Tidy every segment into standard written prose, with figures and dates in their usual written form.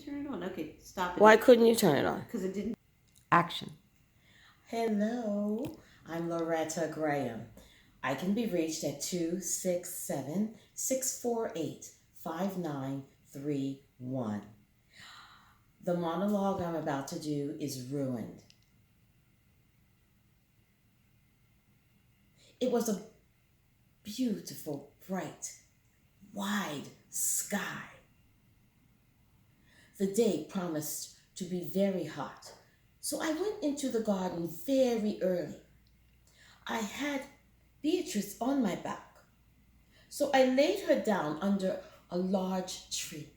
turn it on. Okay, stop it. Why couldn't you turn it on? Because it didn't. Action. Hello, I'm Loretta Graham. I can be reached at 267-648-5931. The monologue I'm about to do is ruined. It was a beautiful, bright, wide sky. The day promised to be very hot, so I went into the garden very early. I had Beatrice on my back, so I laid her down under a large tree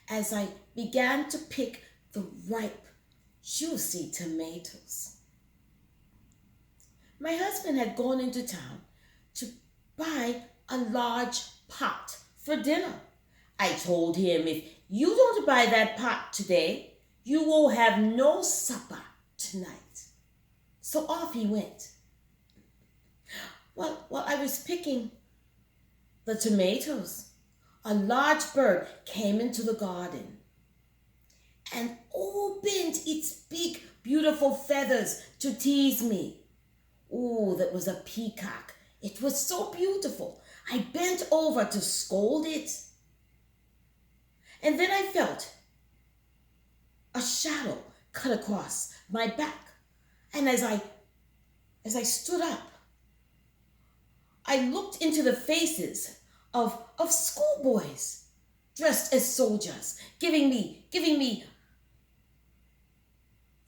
as I began to pick the ripe, juicy tomatoes. My husband had gone into town to buy a large pot for dinner. I told him, if you don't buy that pot today, you will have no supper tonight. So off he went. While I was picking the tomatoes, a large bird came into the garden and opened its big, beautiful feathers to tease me. Ooh, that was a peacock. It was so beautiful. I bent over to scold it. And then I felt a shadow cut across my back. And as I stood up, I looked into the faces of schoolboys dressed as soldiers, giving me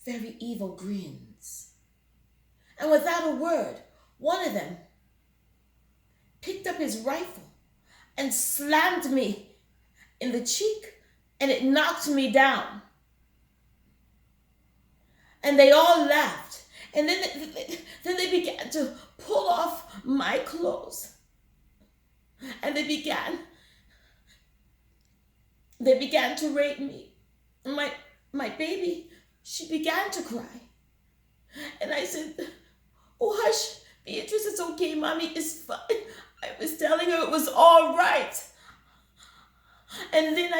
very evil grins. And without a word, one of them picked up his rifle and slammed me in the cheek, and it knocked me down. And they all laughed. And then they began to pull off my clothes. And they began to rape me. My baby, she began to cry. And I said, "Oh, hush, Beatrice, it's okay, Mommy, it's fine." I was telling her it was all right. And then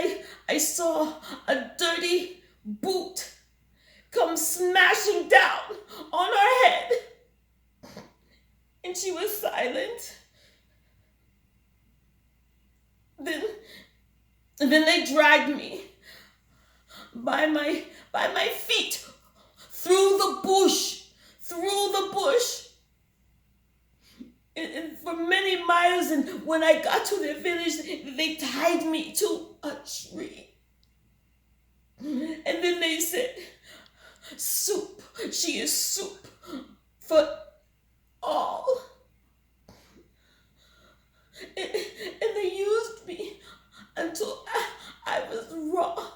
I saw a dirty boot come smashing down on her head. And she was silent. Then they dragged me by my feet through the bush. And for many miles, and when I got to their village, they tied me to a tree. And then they said, "Soup, she is soup for all." And they used me until I was raw.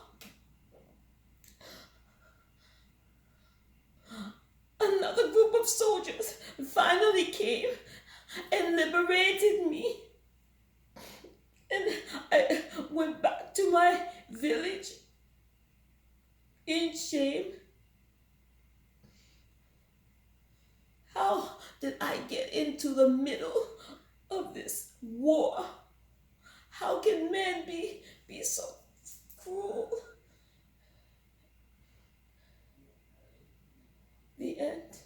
Another group of soldiers finally came and liberated me. And I went back to my village in shame. How did I get into the middle of this war? How can men be so cruel? The end.